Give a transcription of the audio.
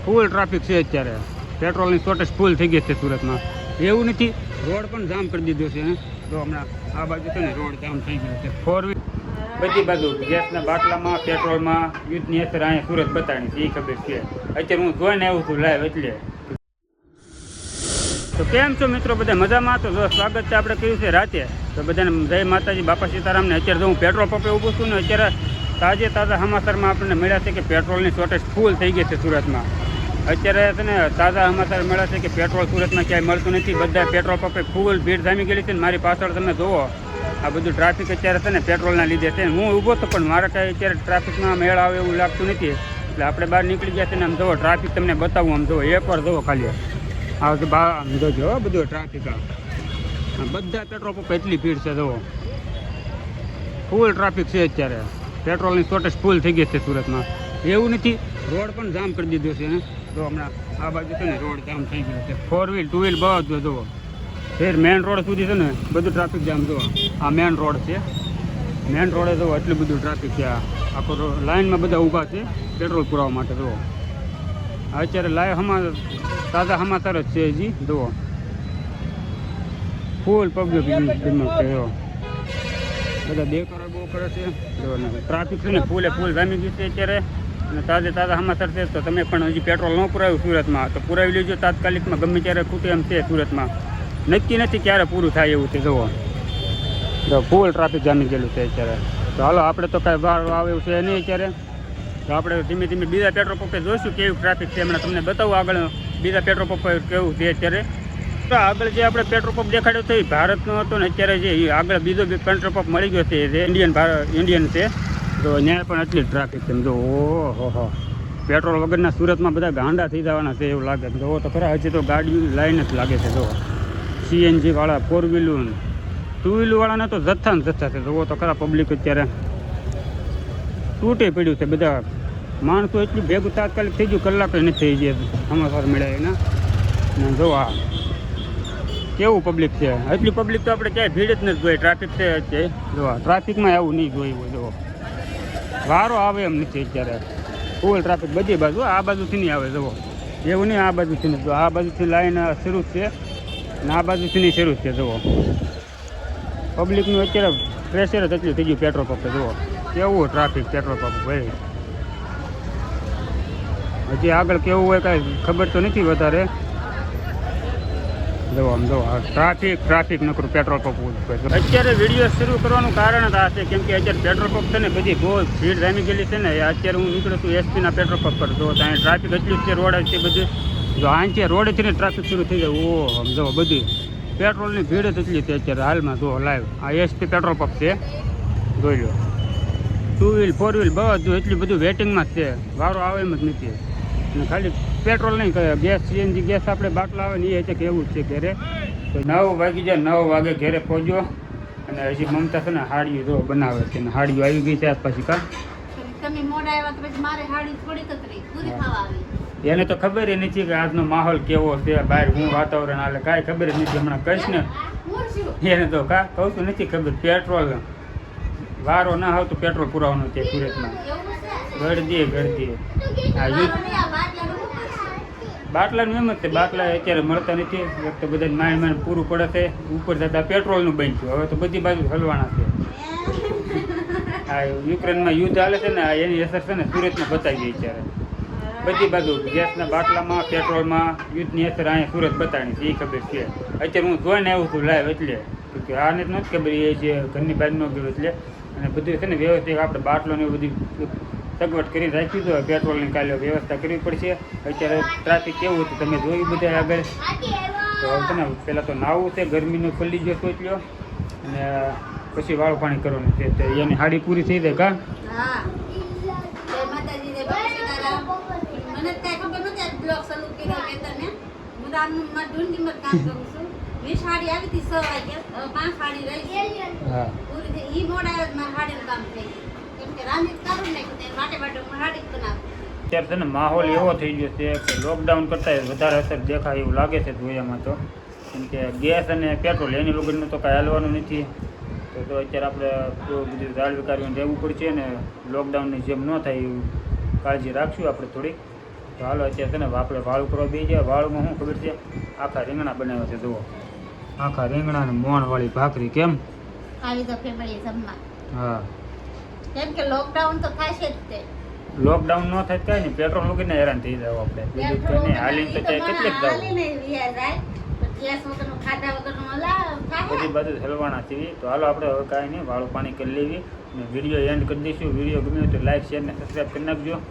Full traffic છે અત્યારે. પેટ્રોલની shortage ફૂલ થઈ ગઈ છે સુરતમાં. એવું નથી, રોડ પણ જામ કરી દીધો છે. તો હમણાં આ બાજુ છે ને રોડ જામ થઈ ગયો છે. 4 વ્હીલ બધી બાજુ ગેસના બાટલામાં, પેટ્રોલમાં યુદ્ધની અસર અહીંયા સુરત બતાવી છે, એ ખબર છે. અત્યારે હું જોઈને આવ્યું છું લાઈવ એટલે. તો કેમ છો મિત્રો, બધા મજામાં? તો જો સ્વાગત છે આપણે કર્યું છે રાતે. તો બધાને જય માતાજી, બાપા સીતારામને. અત્યારે હું પેટ્રોલ પંપે ઊભું છું ને અત્યારે તાજા સમાચારમાં આપણને મળ્યા છે કે પેટ્રોલની શોર્ટેજ ફૂલ થઈ ગઈ છે સુરતમાં. અત્યારે છે ને તાજા સમાચાર મળ્યા છે કે પેટ્રોલ સુરતમાં ક્યાંય મળતું નથી. બધા પેટ્રોલ પંપે ફૂલ ભીડ જામી ગયેલી છે ને મારી પાછળ તમે જુઓ આ બધું ટ્રાફિક અત્યારે છે ને પેટ્રોલના લીધે છે. હું ઊભો તો પણ મારે કાંઈ અત્યારે ટ્રાફિકમાં મેળ આવે એવું લાગતું નથી. એટલે આપણે બહાર નીકળી ગયા છે ને આમ જુઓ ટ્રાફિક તમને બતાવું. આમ જુઓ એકવાર જુઓ ખાલી આ આમ જોજો બધું ટ્રાફિક. બધા પેટ્રોલ પંપ એટલી ભીડ છે જુઓ, ફૂલ ટ્રાફિક છે અત્યારે. પેટ્રોલની શોર્ટેજ ફૂલ થઈ ગઈ છે સુરતમાં. એવું નથી, રોડ પણ જામ કરી દીધો છે. તો હમણાં આ બાજુ છે ને રોડ જામ થઈ ગયો છે. 4 વ્હીલ 2 વ્હીલ બધું જુઓ. ફેર મેન રોડ સુધી છે ને બધું ટ્રાફિક જામ જુઓ. આ મેન રોડ છે, મેન રોડે જુઓ એટલું બધું ટ્રાફિક છે. આખો લાઇનમાં બધા ઊભા છે પેટ્રોલ પુરાવા માટે. જુઓ અત્યારે લાઈવ તાજા સમાચાર જ છે હજી. જુઓ ફૂલ પબ્લિક છે. બધા દેખાડો બહુ કરે છે. ટ્રાફિક છે ને ફૂલે ફૂલ જામી ગયું છે અત્યારે. અને તાજા સમાચાર છે. તો તમે પણ હજી પેટ્રોલ ન પુરાવ્યું સુરતમાં તો પુરાવી લેજો તાત્કાલિકમાં. ગમે ત્યારે ખૂટે એમ છે સુરતમાં, નક્કી નથી ક્યારે પૂરું થાય એવું છે. જુઓ તો ફૂલ ટ્રાફિક જામી ગયેલું છે અત્યારે. તો હાલો આપણે તો કાંઈ બહાર આવે એવું છે નહીં અત્યારે. તો આપણે ધીમે ધીમે બીજા પેટ્રોલ પંપે જોઈશું કેવું ટ્રાફિક છે. હમણાં તમને બતાવું આગળ બીજા પેટ્રોલ પંપ કેવું છે અત્યારે. તો આગળ જે આપણે પેટ્રોલ પંપ દેખાડ્યો હતો એ ભારતનો હતો ને અત્યારે જે આગળ બીજો પેટ્રોલ પંપ મળી ગયો છે એ ઇન્ડિયન છે. તો ત્યાં પણ એટલી ટ્રાફિક છે. જો ઓહો, પેટ્રોલ વગરના સુરતમાં બધા ગાંડા થઈ જવાના છે એવું લાગે. જો તો ખરા હજી તો ગાડી લાઈન જ લાગે છે. જો સીએનજી વાળા, 4 વ્હીલું 2 વ્હીલવાળાને તો જથ્થા ને જથ્થા છે. જુઓ તો ખરા પબ્લિક અત્યારે તૂટી પડ્યું છે. બધા માણસો એટલું ભેગું તાત્કાલિક થઈ ગયું, કલાક નથી થઈ ગયા સમાચાર મળ્યા એના. જો આ કેવું પબ્લિક છે. એટલી પબ્લિક તો આપણે ક્યાંય ભીડ જ નથી જોઈ. ટ્રાફિક છે અત્યારે. જો ટ્રાફિકમાં એવું નહીં જોયું હોય. જો વારો આવે એમ નથી અત્યારે. ફૂલ ટ્રાફિક બધી બાજુ. આ બાજુથી નહીં આવે. જુઓ એવું નહીં, આ બાજુથી નથી. જો આ બાજુથી લાઈન શરૂ છે ને આ બાજુથી નહીં શરૂ છે. જુઓ પબ્લિકનું અત્યારે પ્રેશર જ એટલું થઈ ગયું પેટ્રોલ પંપે. જુઓ કેવું ટ્રાફિક પેટ્રોલ પંપ ભાઈ. હજી આગળ કેવું હોય કાંઈ ખબર તો નથી વધારે. જો આમ જો ટ્રાફિક નકરું પેટ્રોલ પંપ ઉપર. અત્યારે વિડીયો શરૂ કરવાનું કારણ જ આ છે કેમ કે અત્યારે પેટ્રોલ પંપ છે ને બધી બહુ ભીડ જામી ગયેલી છે ને. અત્યારે હું નીકળું છું એસપીના પેટ્રોલ પંપ પર. જો ત્યાં ટ્રાફિક એટલું જ છે, રોડ છે બધું. જો અહીંથી રોડેથી ને ટ્રાફિક શરૂ થઈ જાય. ઓહો જો બધી પેટ્રોલની ભીડ જ એટલી છે અત્યારે હાલમાં. જો લાઈવ આ એસપી પેટ્રોલ પંપ છે, જોઈ લો. 2 વ્હીલ 4 વ્હીલ બધું એટલું બધું વેટિંગમાં જ છે. વારો આવે એમ જ નથી. અને ખાલી પેટ્રોલ નહીં, ગેસ સીએનજી ગેસ આપણે બાટલા આવે ને એ છે કે એવું જ છે ઘરે. તો 9 વાગી જાય, 9 વાગે ઘરે પહોંચ્યો. અને હજી મમતા છે ને હાડીઓ જો બનાવે છે. ને હાડીઓ આવી ગઈ છે આસપાસ. એને તો ખબર જ નથી કે આજનો માહોલ કેવો છે, બહાર હું વાતાવરણ હાલે કાંઈ ખબર જ નથી. હમણાં કહીશ ને એને તો કહું છું નથી ખબર. પેટ્રોલ વારો ના હોય તો પેટ્રોલ પુરાવાનું છે સુરતમાં. ગળદીએ આ યુદ્ધ બાટલાનું એમ જ છે. બાટલા અત્યારે મળતા નથી. એક તો બધા માંડ પૂરું પડે છે. ઉપર જતાં પેટ્રોલનું બન્યું. હવે તો બધી બાજુ હલવાના છે. આ યુક્રેનમાં યુદ્ધ હાલે છે ને એની અસર છે ને સુરતમાં બતાવી ગઈ અત્યારે. બધી બાજુ ગેસના બાટલામાં, પેટ્રોલમાં યુદ્ધની અસર અહીંયા સુરત બતાવી છે, એ ખબર છે. અત્યારે હું જોઈને આવ્યું છું લાઈવ એટલે કે આને જ નથી ખબર. એ જે ઘરની બહાર ન ગયો એટલે. અને બધું છે ને વ્યવસ્થિત આપણે બાટલોને બધી સગવડ કરી રાખી દો. પેટ્રોલની કાલે વ્યવસ્થા કરવી પડશે. અત્યારે ટ્રાફિક કેવું હતું તમે જોયું બધા આગળ. તો હવે છે ને પહેલાં તો નાવું છે, ગરમીનો ખુલ્લી ગયો સોચ્યો અને પછી વાળું પાણી કરવાનું છે. તો એની હાડી પૂરી થઈ જાય કા. અત્યારે છે ને માહોલ એવો થઈ ગયો છે કે લોકડાઉન કરતાં વધારે અસર દેખાય એવું લાગે છે જોયામાં. તો કેમ કે ગેસ અને પેટ્રોલ એની વગરનું તો કાંઈ હાલવાનું નથી. તો અત્યારે આપણે બધું જાળવી કાઢવીને રહેવું પડશે. અને લોકડાઉનની જેમ ન થાય એવું કાળજી રાખશું આપણે થોડીક. તો હાલો અત્યારે છે ને આપણે વાળું કરવા બી જાય. વાળુમાં શું ખબર છે, આખા રીંગણા બનાવ્યા છે. જુઓ આખા રીંગણા ને મોણવાળી ભાખરી. કેમ આવી તો ફેમિલી જમવા. હા, કેમ કે લોકડાઉન તો થશે જ તે. લોકડાઉન ન થાય કાંઈ નહીં, પેટ્રોલ મૂકીને હેરાન થઈ જાવ આપણે. બીજું કંઈ નહીં, હાલીને તો ત્યાં કેટલીક જવું. હાલીને વ્યા જાય પણ ગેસ વગરનું ખાધા વગરનું ઓલા થાય. બધી બાજુ હલવાના છીએ. તો હાલો આપણે હવે કાંઈ નહીં, વાળું પાણી કરી લેવી અને વિડીયો એન્ડ કરી દઈશું. વિડીયો ગમ્યો તો લાઈક શેર ને સબસ્ક્રાઈબ કરી નાખજો.